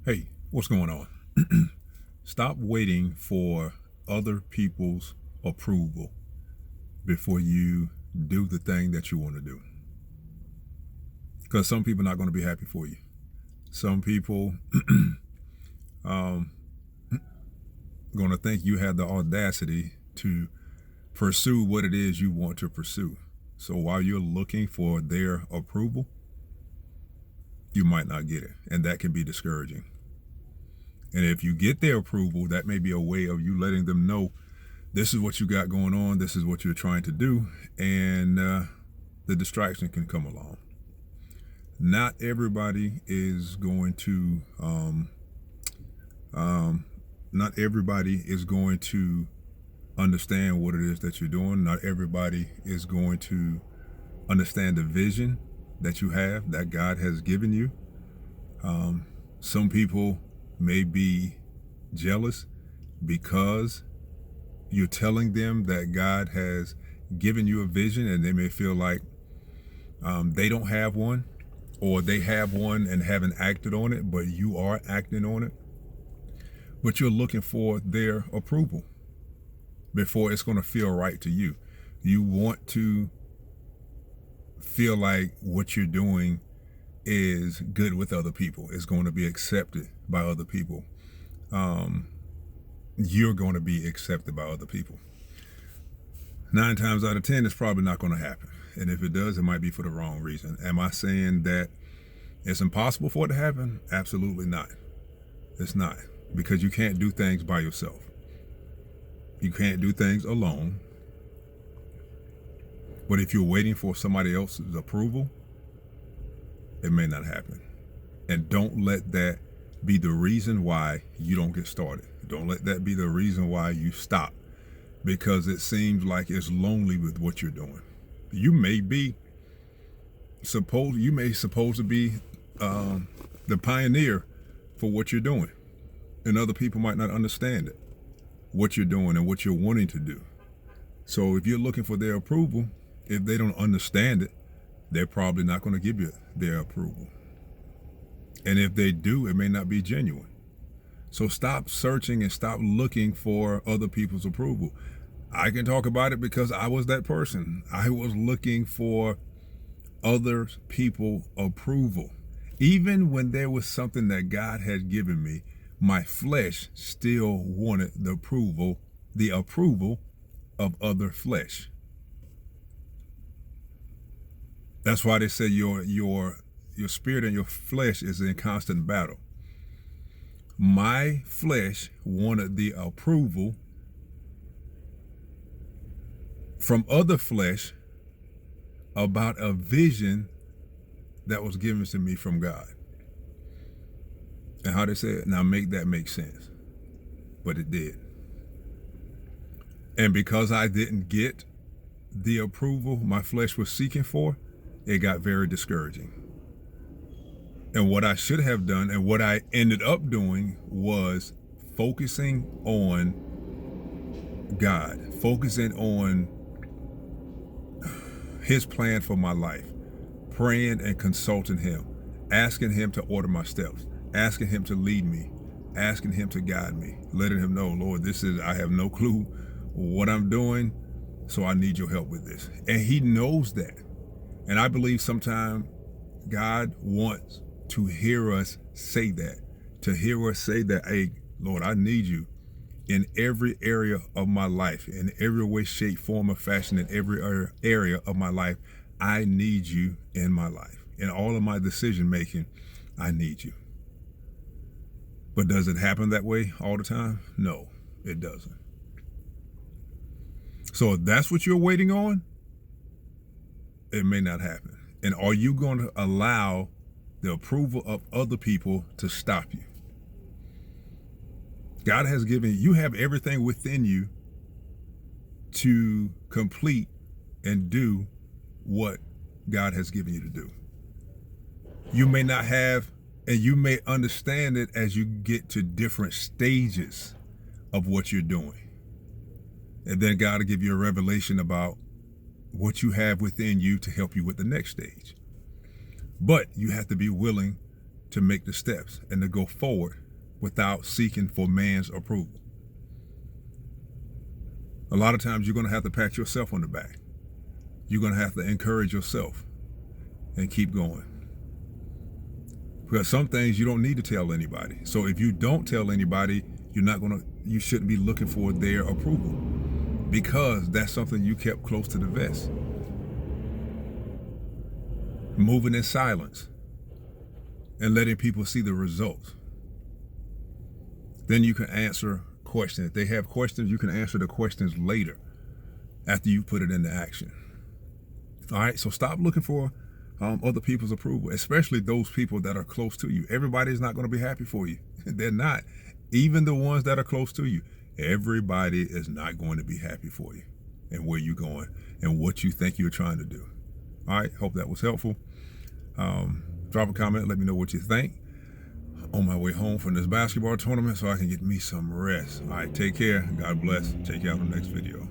Hey, what's going on? Stop waiting for other people's approval before you do the thing that you want to do. Because some people are not going to be happy for you. Some people going to think you have the audacity to pursue what it is you want to pursue. So while you're looking for their approval, you might not get it. And that can be discouraging. And if you get their approval, that may be a way of you letting them know this is what you got going on, this is what you're trying to do, and the distraction can come along. Not everybody is going to understand what it is that you're doing. Not everybody is going to understand the vision that you have, that God has given you. Some people may be jealous because you're telling them that God has given you a vision, and they may feel like they don't have one, or they have one and haven't acted on it, but you are acting on it. But you're looking for their approval before it's going to feel right to you. You want to feel like what you're doing is good with other people. It's going to be accepted by other people. You're going to be accepted by other people. 9 times out of 10, it's probably not going to happen. And if it does, it might be for the wrong reason. Am I saying that it's impossible for it to happen? Absolutely not. It's not. Because you can't do things by yourself. You can't do things alone. But if you're waiting for somebody else's approval, it may not happen. And don't let that be the reason why you don't get started. Don't let that be the reason why you stop, because it seems like it's lonely with what you're doing. You may supposed to be the pioneer for what you're doing, and other people might not understand it, what you're doing and what you're wanting to do. So if you're looking for their approval, if they don't understand it, they're probably not going to give you their approval. And if they do, it may not be genuine. So stop searching and stop looking for other people's approval. I can talk about it because I was that person. I was looking for other people's approval. Even when there was something that God had given me, my flesh still wanted the approval of other flesh. That's why they say your spirit and your flesh is in constant battle. My flesh wanted the approval from other flesh about a vision that was given to me from God. And how they say it, now make that make sense. But it did. And because I didn't get the approval my flesh was seeking for, it got very discouraging. And what I should have done, and what I ended up doing, was focusing on God, focusing on His plan for my life, praying and consulting Him, asking Him to order my steps, asking Him to lead me, asking Him to guide me, letting Him know, Lord, I have no clue what I'm doing, so I need your help with this. And He knows that. And I believe sometimes God wants to hear us say that, hey, Lord, I need you in every area of my life, in every way, shape, form, or fashion, in every area of my life. I need you in my life. In all of my decision making, I need you. But does it happen that way all the time? No, it doesn't. So if that's what you're waiting on, it may not happen. And are you going to allow the approval of other people to stop you? God has given you have everything within you to complete and do what God has given you to do. You may not have, and you may understand it as you get to different stages of what you're doing. And then God will give you a revelation about what you have within you to help you with the next stage. But you have to be willing to make the steps and to go forward without seeking for man's approval. A lot of times you're going to have to pat yourself on the back. You're going to have to encourage yourself and keep going. Because some things you don't need to tell anybody. So if you don't tell anybody, you shouldn't be looking for their approval, because that's something you kept close to the vest. Moving in silence and letting people see the results. Then you can answer questions. If they have questions, you can answer the questions later after you put it into action. All right, so stop looking for other people's approval, especially those people that are close to you. Everybody's not going to be happy for you. They're not. Even the ones that are close to you, everybody is not going to be happy for you and where you're going and what you think you're trying to do. All right, hope that was helpful. Drop a comment, let me know what you think. On my way home from this basketball tournament so I can get me some rest. All right, take care. God bless. Check you out in the next video.